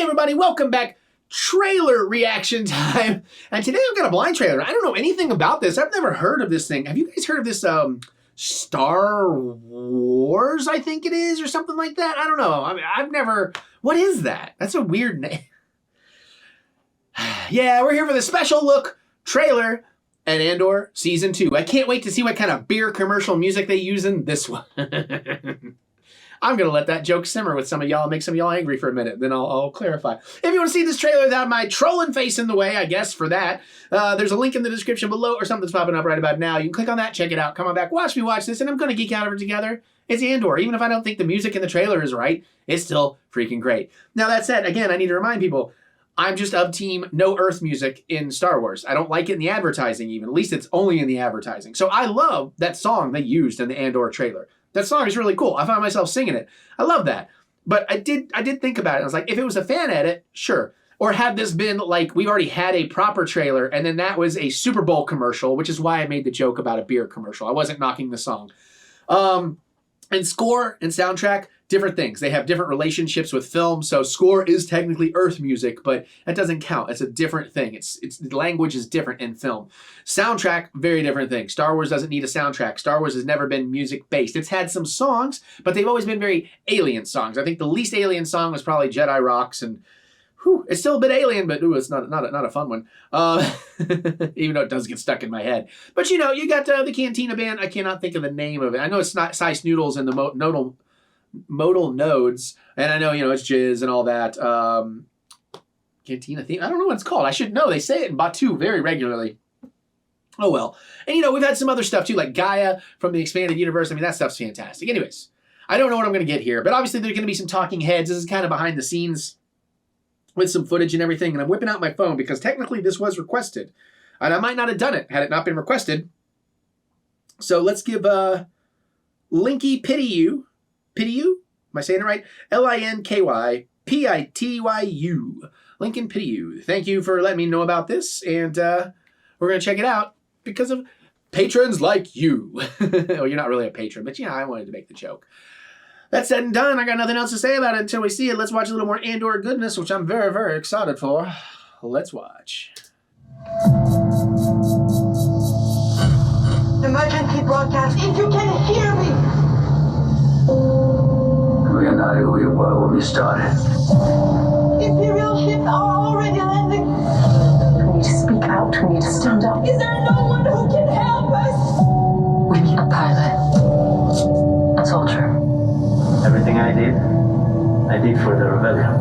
everybody, welcome back. Trailer reaction time. And today I've got a blind trailer. I don't know anything about this. I've never heard of this thing. Have you guys heard of this Star Wars, I think it is, or something like that? I don't know. I mean, I've never... What is that? That's a weird name. Yeah, we're here for the special look trailer at Andor Season 2. I can't wait to see what kind of beer commercial music they use in this one. I'm going to let that joke simmer with some of y'all, make some of y'all angry for a minute, then I'll clarify. If you want to see this trailer without my trolling face in the way, I guess, for that, there's a link in the description below or something's popping up right about now. You can click on that, check it out, come on back, watch me watch this, and I'm going to geek out over it together. It's Andor. Even if I don't think the music in the trailer is right, it's still freaking great. Now, that said, again, I need to remind people, I'm just of team no Earth music in Star Wars. I don't like it in the advertising even. At least it's only in the advertising. So I love that song they used in the Andor trailer. That song is really cool. I found myself singing it. I love that. But I did think about it. I was like, if it was a fan edit, sure. Or had this been like, we already had a proper trailer and then that was a Super Bowl commercial, which is why I made the joke about a beer commercial. I wasn't knocking the song. And score and soundtrack, different things. They have different relationships with film. So score is technically Earth music, but that doesn't count. It's a different thing. The language is different in film. Soundtrack, very different thing. Star Wars doesn't need a soundtrack. Star Wars has never been music based. It's had some songs, but they've always been very alien songs. I think the least alien song was probably Jedi Rocks, and whew, it's still a bit alien, but ooh, it's not a fun one. Even though it does get stuck in my head. But you know, you got the Cantina Band. I cannot think of the name of it. I know it's not Sice Noodles and the modal nodes, and I know, you know, it's Jizz and all that. Cantina theme. I don't know what it's called. I should know. They say it in Batu very regularly. Oh well. And you know, we've had some other stuff too, like Gaia from the Expanded Universe. I mean, that stuff's fantastic. Anyways, I don't know what I'm going to get here, but obviously there's going to be some talking heads. This is kind of behind the scenes with some footage and everything, and I'm whipping out my phone because technically this was requested, and I might not have done it had it not been requested. So let's give Linky Pityu. Am I saying it right? LINKYPITYU. Lincoln Pityu. Thank you for letting me know about this, and we're going to check it out because of patrons like you. Well, you're not really a patron, but yeah, I wanted to make the joke. That said and done, I got nothing else to say about it until we see it. Let's watch a little more Andor goodness, which I'm very, very excited for. Let's watch. Emergency broadcast, if you can hear me! We are not who we were when we started. Imperial ships are already landing. We need to speak out. We need to stand up. Is there no one who can help us? We need a pilot. A soldier. Everything I did for the rebellion.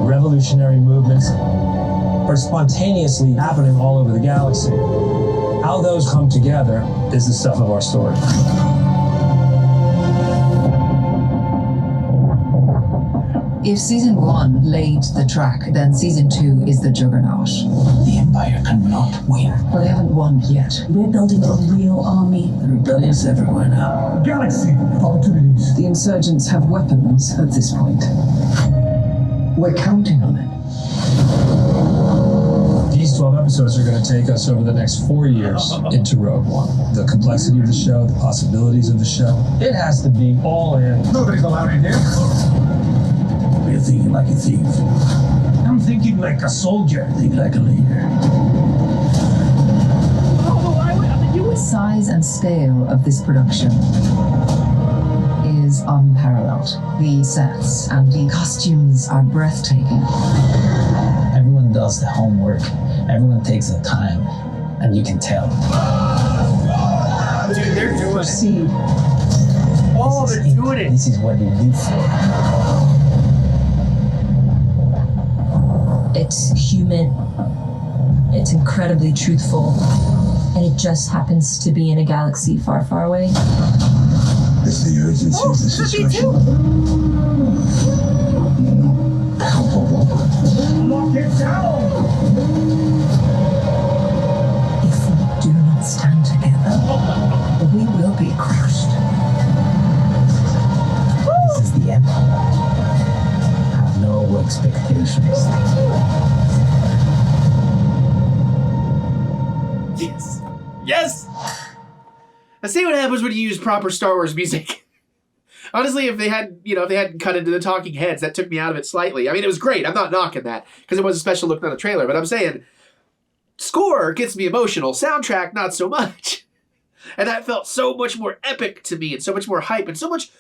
Revolutionary movements are spontaneously happening all over the galaxy. How those come together is the stuff of our story. If Season 1 laid the track, then Season 2 is the juggernaut. The Empire cannot win. Well, they haven't won yet. We're building a real army. The rebellion's everywhere now. Galaxy of opportunities. The insurgents have weapons at this point. We're counting on it. These 12 episodes are going to take us over the next 4 years into Rogue One. The complexity of the show, the possibilities of the show. It has to be all in. Nobody's allowed in here. You're thinking like a thief. I'm thinking like a soldier. Think like a leader. The size and scale of this production is unparalleled. The sets and the costumes are breathtaking. Everyone does the homework. Everyone takes the time. And you can tell. Dude, they're doing it. See, Oh, they're doing it. This is what you live for. It's human. It's incredibly truthful. And it just happens to be in a galaxy far, far away. It's the urgency of the situation. Lock it down! If we do not stand together, we will be crushed. This is the end. Have no expectations. Yes. Yes! Now see what happens when you use proper Star Wars music. Honestly, if they hadn't cut into the talking heads, that took me out of it slightly. I mean, it was great. I'm not knocking that because it was a special look on the trailer. But I'm saying, score gets me emotional. Soundtrack, not so much. And that felt so much more epic to me and so much more hype and so much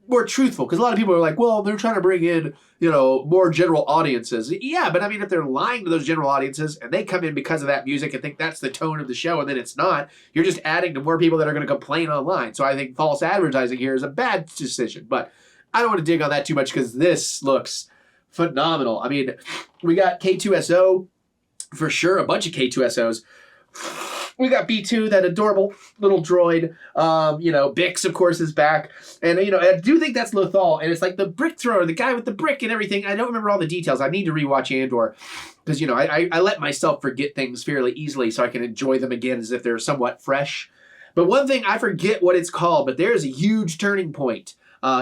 more truthful. Because a lot of people are like, well, they're trying to bring in, more general audiences. Yeah, but I mean, if they're lying to those general audiences and they come in because of that music and think that's the tone of the show and then it's not, you're just adding to more people that are going to complain online. So I think false advertising here is a bad decision. But I don't want to dig on that too much because this looks phenomenal. I mean, we got K2SO for sure, a bunch of K2SOs. We got B2, that adorable little droid. Bix, of course, is back. And, I do think that's Lothal. And it's like the brick thrower, the guy with the brick and everything. I don't remember all the details. I need to rewatch Andor. Because, I let myself forget things fairly easily so I can enjoy them again as if they're somewhat fresh. But one thing, I forget what it's called, but there's a huge turning point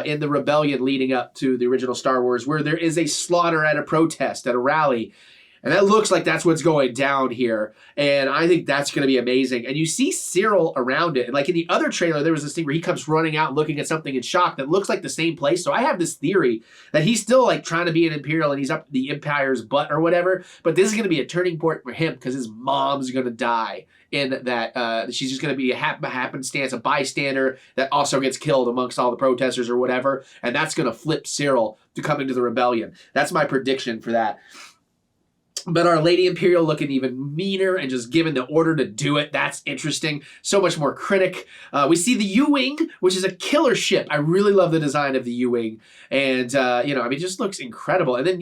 in the rebellion leading up to the original Star Wars where there is a slaughter at a protest, at a rally. And that looks like that's what's going down here. And I think that's going to be amazing. And you see Cyril around it. And like in the other trailer, there was this thing where he comes running out looking at something in shock that looks like the same place. So I have this theory that he's still like trying to be an Imperial and he's up the Empire's butt or whatever. But this is going to be a turning point for him because his mom's going to die in that. She's just going to be a happenstance, a bystander that also gets killed amongst all the protesters or whatever. And that's going to flip Cyril to come into the rebellion. That's my prediction for that. But our Lady Imperial looking even meaner and just given the order to do it. That's interesting. So much more critic. We see the U-Wing, which is a killer ship. I really love the design of the U-Wing. And, it just looks incredible. And then,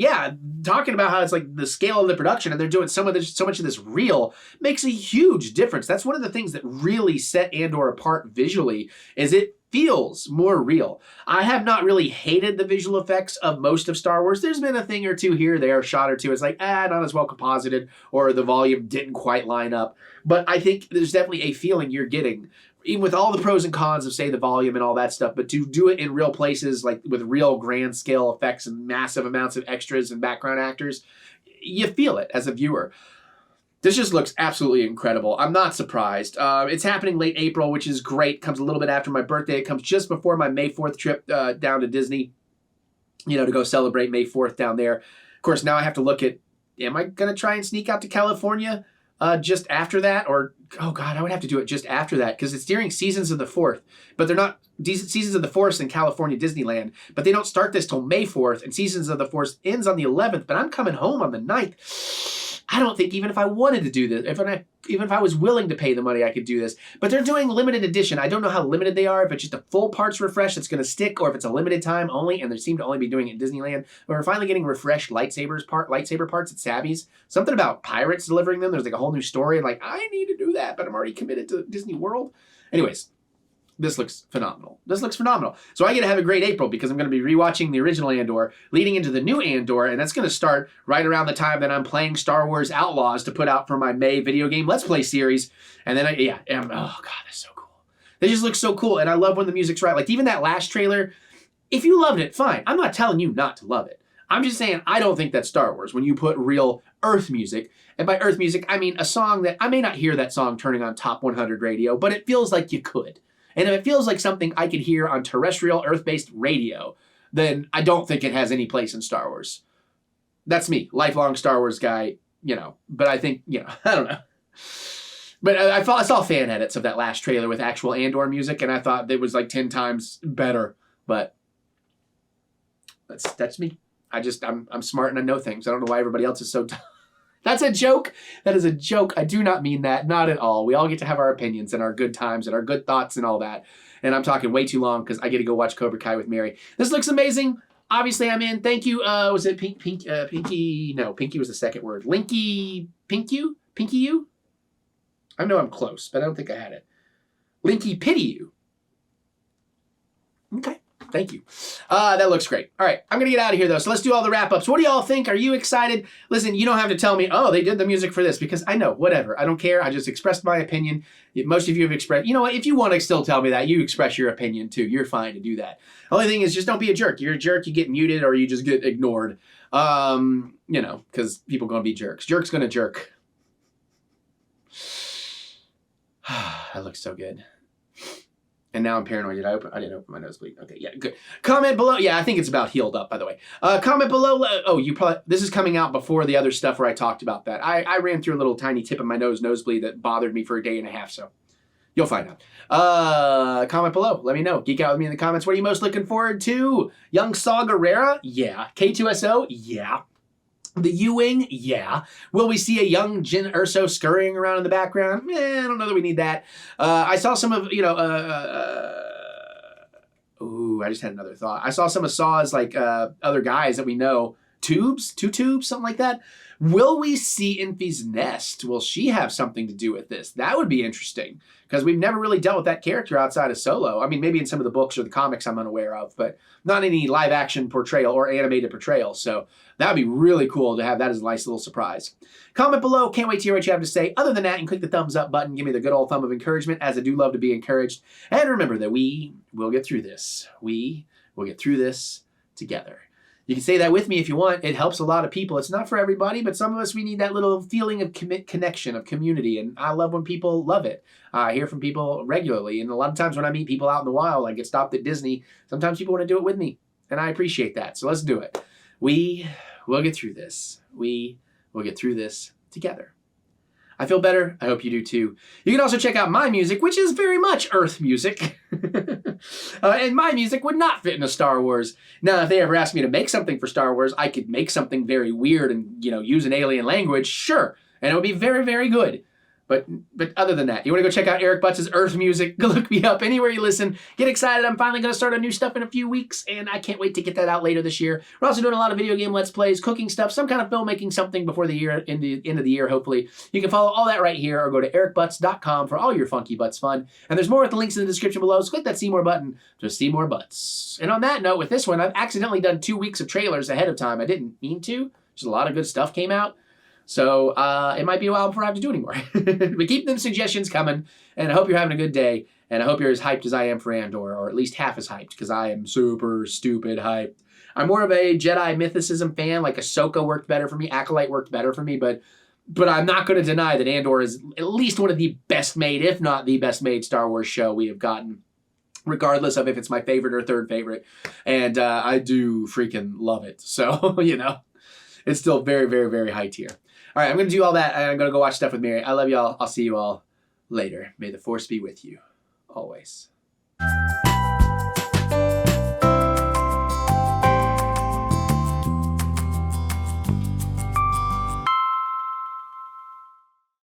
talking about how it's like the scale of the production and they're doing so much of this real makes a huge difference. That's one of the things that really set Andor apart visually is it feels more real. I have not really hated the visual effects of most of Star Wars. There's been a thing or two here or there, a shot or two. It's like, not as well composited or the volume didn't quite line up. But I think there's definitely a feeling you're getting, even with all the pros and cons of, say, the volume and all that stuff, but to do it in real places, like with real grand scale effects and massive amounts of extras and background actors, you feel it as a viewer. This just looks absolutely incredible. I'm not surprised. It's happening late April, which is great. Comes a little bit after my birthday. It comes just before my May 4th trip down to Disney, to go celebrate May 4th down there. Of course, now I have to look at, am I going to try and sneak out to California just after that? Or, oh God, I would have to do it just after that because it's during Seasons of the 4th. But they're not Seasons of the Force in California Disneyland. But they don't start this till May 4th, and Seasons of the Force ends on the 11th. But I'm coming home on the 9th. I don't think even if I wanted to do this, even if I was willing to pay the money, I could do this. But they're doing limited edition. I don't know how limited they are, if it's just a full parts refresh that's going to stick, or if it's a limited time only, and they seem to only be doing it in Disneyland. But we're finally getting refreshed lightsaber parts at Savvy's. Something about pirates delivering them. There's like a whole new story. And like, I need to do that, but I'm already committed to Disney World. Anyways. This looks phenomenal. So I get to have a great April because I'm going to be rewatching the original Andor, leading into the new Andor, and that's going to start right around the time that I'm playing Star Wars Outlaws to put out for my May video game Let's Play series. And then, oh God, that's so cool. They just look so cool, and I love when the music's right. Like, even that last trailer, if you loved it, fine. I'm not telling you not to love it. I'm just saying I don't think that's Star Wars when you put real Earth music. And by Earth music, I mean a song that I may not hear that song turning on Top 100 radio, but it feels like you could. And if it feels like something I could hear on terrestrial Earth-based radio, then I don't think it has any place in Star Wars. That's me, lifelong Star Wars guy, But I think, I don't know. But I saw fan edits of that last trailer with actual Andor music, and I thought it was like 10 times better. But that's me. I'm smart and I know things. I don't know why everybody else is so dumb. That's a joke. That is a joke. I do not mean that. Not at all. We all get to have our opinions and our good times and our good thoughts and all that. And I'm talking way too long because I get to go watch Cobra Kai with Mary. This looks amazing. Obviously, I'm in. Thank you. Was it Pinky? No, Pinky was the second word. Linky, Pinky you? I know I'm close, but I don't think I had it. Linky pity you. Okay. Thank you. That looks great. All right, I'm going to get out of here, though, so let's do all the wrap-ups. What do y'all think? Are you excited? Listen, you don't have to tell me, oh, they did the music for this, because I know, whatever. I don't care. I just expressed my opinion. Most of you have expressed, you know what, if you want to still tell me that, you express your opinion, too. You're fine to do that. The only thing is just don't be a jerk. You're a jerk, you get muted, or you just get ignored. Because people going to be jerks. Jerk's going to jerk. That looks so good. And now I'm paranoid. I didn't open my nosebleed. Okay, yeah, good. Comment below. Yeah, I think it's about healed up, by the way. Comment below. Oh, this is coming out before the other stuff where I talked about that. I ran through a little tiny tip of my nosebleed that bothered me for a day and a half, so you'll find out. Comment below. Let me know. Geek out with me in the comments. What are you most looking forward to? Young Saw Gerrera? Yeah. K2SO? Yeah. The U-Wing? Yeah. Will we see a young Jyn Erso scurrying around in the background? I don't know that we need that. I saw some of, ooh, I just had another thought. I saw some of Saw's, like, other guys that we know. Two tubes, something like that. Will we see Enfy's nest? Will she have something to do with this? That would be interesting, because we've never really dealt with that character outside of Solo. I mean, maybe in some of the books or the comics I'm unaware of, but not any live action portrayal or animated portrayal. So that would be really cool to have that as a nice little surprise. Comment below. Can't wait to hear what you have to say. Other than that, you can click the thumbs up button. Give me the good old thumb of encouragement, as I do love to be encouraged. And remember that we will get through this. We will get through this together. You can say that with me if you want. It helps a lot of people. It's not for everybody, but some of us, we need that little feeling of connection, of community. And I love when people love it. I hear from people regularly. And a lot of times when I meet people out in the wild, I get stopped at Disney. Sometimes people want to do it with me. And I appreciate that. So let's do it. We will get through this. We will get through this together. I feel better. I hope you do too. You can also check out my music, which is very much Earth music. And my music would not fit into Star Wars. Now, if they ever asked me to make something for Star Wars, I could make something very weird and, use an alien language. Sure. And it would be very, very good. But other than that, you want to go check out EricButts' Earth music, go look me up anywhere you listen. Get excited. I'm finally going to start a new stuff in a few weeks, and I can't wait to get that out later this year. We're also doing a lot of video game Let's Plays, cooking stuff, some kind of filmmaking something before the year, end of the year, hopefully. You can follow all that right here, or go to ericbutts.com for all your funky butts fun. And there's more at the links in the description below, so click that see more button to see more butts. And on that note, with this one, I've accidentally done 2 weeks of trailers ahead of time. I didn't mean to. Just a lot of good stuff came out. So it might be a while before I have to do anymore. But keep them suggestions coming, and I hope you're having a good day, and I hope you're as hyped as I am for Andor, or at least half as hyped, because I am super stupid hyped. I'm more of a Jedi mythicism fan. Like Ahsoka worked better for me, Acolyte worked better for me, but I'm not going to deny that Andor is at least one of the best made, if not the best made Star Wars show we have gotten, regardless of if it's my favorite or third favorite. And I do freaking love it. So, it's still very, very, very hyped here. All right, I'm going to do all that, and I'm going to go watch stuff with Mary. I love y'all. I'll see you all later. May the Force be with you always.